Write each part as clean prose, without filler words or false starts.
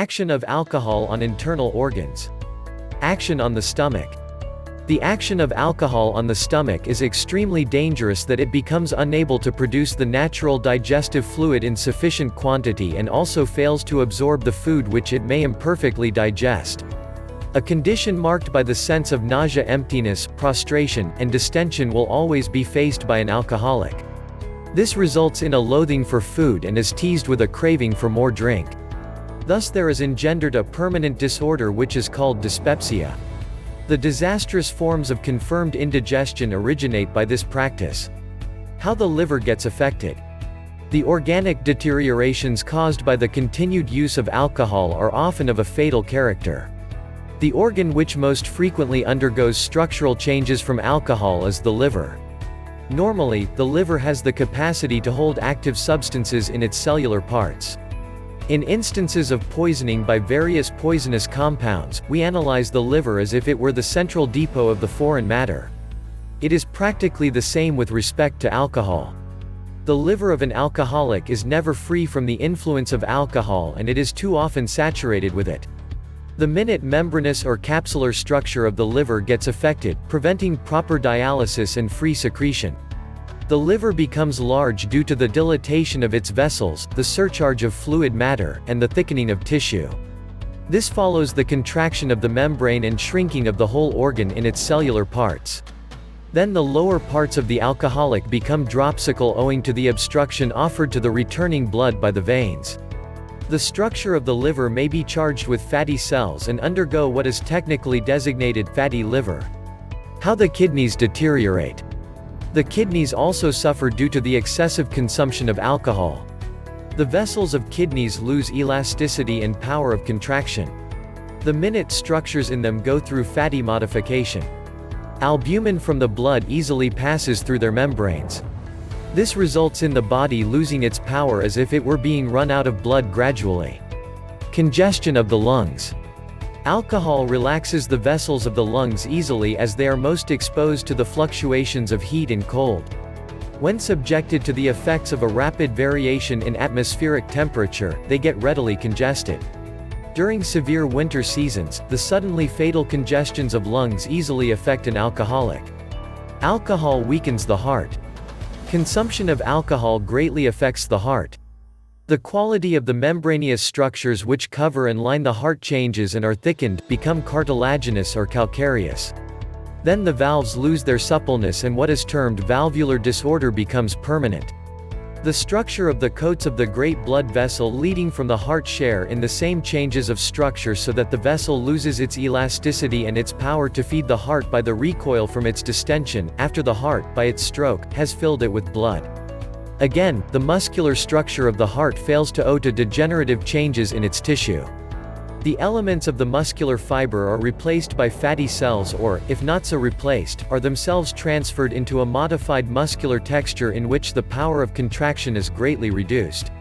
Action of alcohol on internal organs. Action on the stomach. The action of alcohol on the stomach is extremely dangerous that it becomes unable to produce the natural digestive fluid in sufficient quantity and also fails to absorb the food which it may imperfectly digest. A condition marked by the sense of nausea, emptiness, prostration, and distension will always be faced by an alcoholic. This results in a loathing for food and is teased with a craving for more drink. Thus there is engendered a permanent disorder which is called dyspepsia. The disastrous forms of confirmed indigestion originate by this practice. How the liver gets affected. The organic deteriorations caused by the continued use of alcohol are often of a fatal character. The organ which most frequently undergoes structural changes from alcohol is the liver. Normally, the liver has the capacity to hold active substances in its cellular parts. In instances of poisoning by various poisonous compounds, we analyze the liver as if it were the central depot of the foreign matter. It is practically the same with respect to alcohol. The liver of an alcoholic is never free from the influence of alcohol and it is too often saturated with it. The minute membranous or capsular structure of the liver gets affected, preventing proper dialysis and free secretion. The liver becomes large due to the dilatation of its vessels, the surcharge of fluid matter, and the thickening of tissue. This follows the contraction of the membrane and shrinking of the whole organ in its cellular parts. Then the lower parts of the alcoholic become dropsical owing to the obstruction offered to the returning blood by the veins. The structure of the liver may be charged with fatty cells and undergo what is technically designated fatty liver. How the kidneys deteriorate. The kidneys also suffer due to the excessive consumption of alcohol. The vessels of kidneys lose elasticity and power of contraction. The minute structures in them go through fatty modification. Albumin from the blood easily passes through their membranes. This results in the body losing its power as if it were being run out of blood gradually. Congestion of the lungs. Alcohol relaxes the vessels of the lungs easily as they are most exposed to the fluctuations of heat and cold. When subjected to the effects of a rapid variation in atmospheric temperature, they get readily congested. During severe winter seasons, the suddenly fatal congestions of lungs easily affect an alcoholic. Alcohol weakens the heart. Consumption of alcohol greatly affects the heart. The quality of the membranous structures which cover and line the heart changes and are thickened, become cartilaginous or calcareous. Then the valves lose their suppleness and what is termed valvular disorder becomes permanent. The structure of the coats of the great blood vessel leading from the heart share in the same changes of structure so that the vessel loses its elasticity and its power to feed the heart by the recoil from its distension, after the heart, by its stroke, has filled it with blood. Again, the muscular structure of the heart fails to owe to degenerative changes in its tissue. The elements of the muscular fiber are replaced by fatty cells or, if not so replaced, are themselves transferred into a modified muscular texture in which the power of contraction is greatly reduced.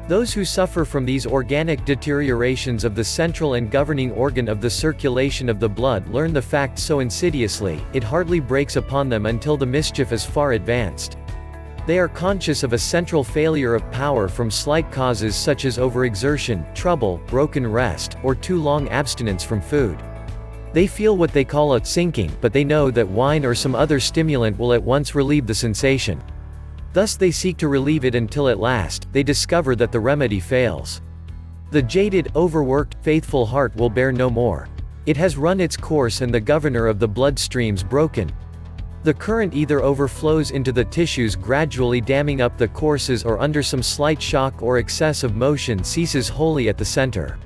Those who suffer from these organic deteriorations of the central and governing organ of the circulation of the blood learn the fact so insidiously, it hardly breaks upon them until the mischief is far advanced. They are conscious of a central failure of power from slight causes such as overexertion, trouble, broken rest, or too long abstinence from food. They feel what they call a sinking, but they know that wine or some other stimulant will at once relieve the sensation. Thus they seek to relieve it until at last, they discover that the remedy fails. The jaded, overworked, faithful heart will bear no more. It has run its course and the governor of the blood streams broken. The current either overflows into the tissues gradually damming up the courses or under some slight shock or excess of motion ceases wholly at the center.